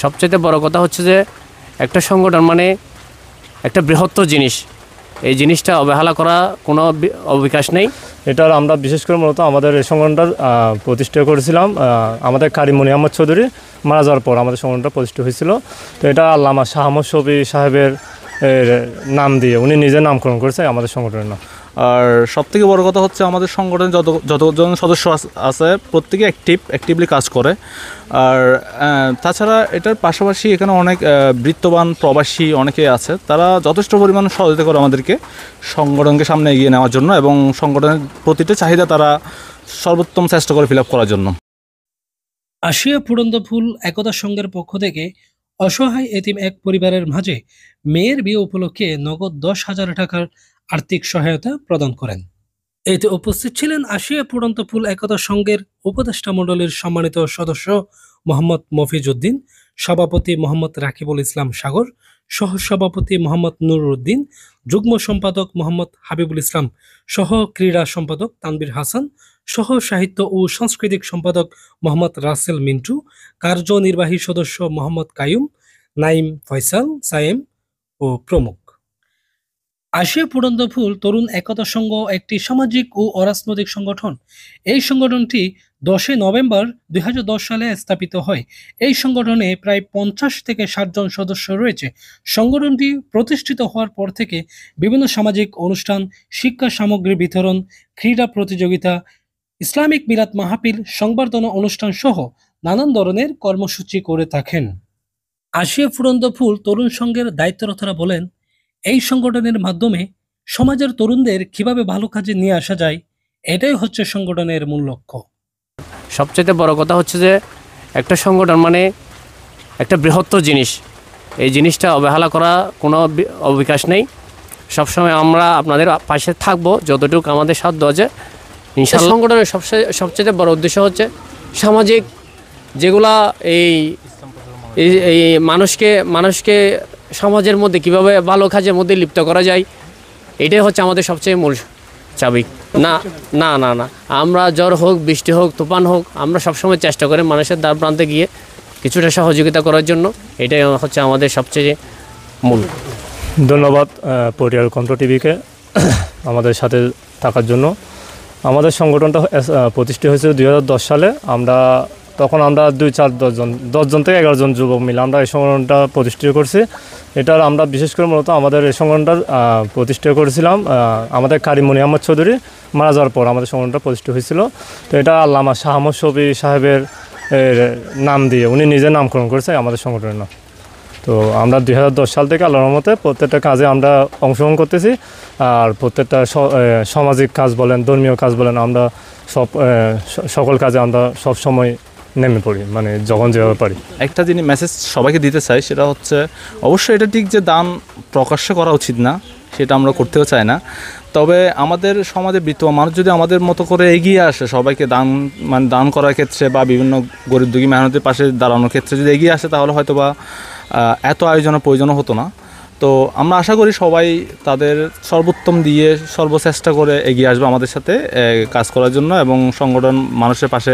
সবচেয়ে বড় কথা হচ্ছে যে একটা সংগঠন মানে একটা বৃহত্তর জিনিস, এই জিনিসটা অবহেলা করা কোনো অবকাশ নেই। এটার আমরা বিশেষ করে মূলত আমাদের এই সংগঠনটার প্রতিষ্ঠা করেছিলাম আমাদের কারি মনি আহমদ চৌধুরী মারা যাওয়ার পর আমাদের সংগঠনটা প্রতিষ্ঠা হয়েছিল। তো এটা আল্লামা শাহ আহমদ শফি সাহেবের নাম দিয়ে উনি নিজে নামকরণ করেছে আমাদের সংগঠনের নাম। আর সবথেকে বড় কথা হচ্ছে আমাদের সংগঠনে যতজন সদস্য আছে প্রত্যেকে অ্যাক্টিভলি কাজ করে। আর তাছাড়া এটার পাশাপাশি এখানে অনেক বৃত্তবান প্রবাসী অনেকে আছে, তারা যথেষ্ট পরিমাণ সহযোগিতা করে আমাদেরকে সংগঠনকে সামনে এগিয়ে নেওয়ার জন্য এবং সংগঠনের প্রতিটা চাহিদা তারা সর্বোত্তম চেষ্টা করে ফিল আপ করার জন্য। আশিয়া ফুটন্ত ফুল একতা সংঘের পক্ষ থেকে অসহায় এতিম এক পরিবারের মাঝে মেয়ের বিয়ে উপলক্ষে নগদ 10,000 টাকার আর্থিক সহায়তা প্রদান করেন। এতে উপস্থিত ছিলেন আশিয়া ফুটন্ত ফুল একতা সংঘের উপদেষ্টা মণ্ডলীর সম্মানিত সদস্য মোহাম্মদ মফিজ উদ্দিন, সভাপতি মোহাম্মদ রাকিবুল ইসলাম সাগর, সহসভাপতি মোহাম্মদ নুরুল উদ্দিন, যুগ্ম সম্পাদক মোহাম্মদ হাবিবুল ইসলাম, সহ ক্রীড়া সম্পাদক তানভীর হাসান, সহ সাহিত্য ও সাংস্কৃতিক সম্পাদক মোহাম্মদ রাসেল মিন্টু, কার্যনির্বাহী সদস্য মোহাম্মদ কাইয়ুম, নাইম ফয়সাল, সায়েম ও প্রমুখ। আশিয়া ফুটন্ত ফুল তরুণ একতা সংঘ একটি সামাজিক ও অরাজনৈতিক সংগঠন। এই সংগঠনটি 10 নভেম্বর 2010 সালে স্থাপিত হয়। এই সংগঠনে প্রায় 50 থেকে 60 জন সদস্য রয়েছে। সংগঠনটি প্রতিষ্ঠিত হওয়ার পর থেকে বিভিন্ন সামাজিক অনুষ্ঠান, শিক্ষা সামগ্রী বিতরণ, ক্রীড়া প্রতিযোগিতা, ইসলামিক মিলাদ মাহফিল, সংবর্ধনা অনুষ্ঠান সহ নানান ধরনের কর্মসূচি করে থাকেন। আশিয়া ফুটন্ত ফুল তরুণ সংঘের দায়িত্বরতরা বলেন, এই সংগঠনের মাধ্যমে সমাজের তরুণদের কিভাবে ভালো কাজে নিয়ে আসা যায়, এটাই হচ্ছে সংগঠনের মূল লক্ষ্য। সবচেয়ে বড় কথা হচ্ছে যে একটা সংগঠন মানে একটা বৃহত্তর জিনিস, এই জিনিসটা অবহেলা করা কোনো অবকাশ নেই। সবসময় আমরা আপনাদের পাশে থাকবো যতটুকু আমাদের সাধ্য আছে ইনশাআল্লাহ। সংগঠনের সবচেয়ে বড় উদ্দেশ্য হচ্ছে সামাজিক যেগুলা এই মানুষকে সমাজের মধ্যে কিভাবে ভালো কাজের মধ্যে লিপ্ত করা যায়, এটাই হচ্ছে আমাদের সবচেয়ে মূল চাবি। না না না না আমরা ঝড় হোক, বৃষ্টি হোক, তুফান হোক, আমরা সবসময় চেষ্টা করি মানুষের দ্বার প্রান্তে গিয়ে কিছুটা সহযোগিতা করার জন্য। এটাই হচ্ছে আমাদের সবচেয়ে মূল। ধন্যবাদ পটিয়াল কণ্ঠ টিভিকে আমাদের সাথে থাকার জন্য। আমাদের সংগঠনটা প্রতিষ্ঠিত হয়েছে 2010 সালে। তখন আমরা 10 জন থেকে 11 জন যুবক মিলে আমরা এই সংগঠনটা প্রতিষ্ঠিত করছি। এটার আমরা বিশেষ করে মূলত আমাদের এই সংগঠনটার প্রতিষ্ঠা করেছিলাম আমাদের কারি মনি আহমদ চৌধুরী মারা যাওয়ার পর আমাদের সংগঠনটা প্রতিষ্ঠা হয়েছিল। তো এটা আল্লামা শাহ আহমদ শফি সাহেবের নাম দিয়ে উনি নিজে নামকরণ করেছে আমাদের সংগঠনের নাম। তো আমরা 2010 সাল থেকে আল্লাহর রহমতে প্রত্যেকটা কাজে আমরা অংশগ্রহণ করতেছি। আর প্রত্যেকটা সামাজিক কাজ বলেন, ধর্মীয় কাজ বলেন, আমরা সকল কাজে আমরা সব সময় নেমে পড়ি, মানে যখন যেভাবে পারি। একটা জিনিস মেসেজ সবাইকে দিতে চাই, সেটা হচ্ছে অবশ্যই এটা ঠিক যে দান প্রকাশ্য করা উচিত না, সেটা আমরা করতেও চাই না। তবে আমাদের সমাজে বিত্তবান মানুষ যদি আমাদের মতো করে এগিয়ে আসে, সবাইকে দান করার ক্ষেত্রে বা বিভিন্ন গরিব দুঃখী মেহনতের পাশে দাঁড়ানোর ক্ষেত্রে যদি এগিয়ে আসে, তাহলে হয়তো বা এত আয়োজনের প্রয়োজন হতো না। তো আমরা আশা করি সবাই তাদের সর্বোত্তম দিয়ে সর্বচেষ্টা করে এগিয়ে আসবে আমাদের সাথে কাজ করার জন্য এবং সংগঠন মানুষের পাশে,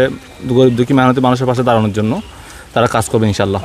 গরিব দুঃখী মেহনতি মানুষের পাশে দাঁড়ানোর জন্য তারা কাজ করবে ইনশাআল্লাহ।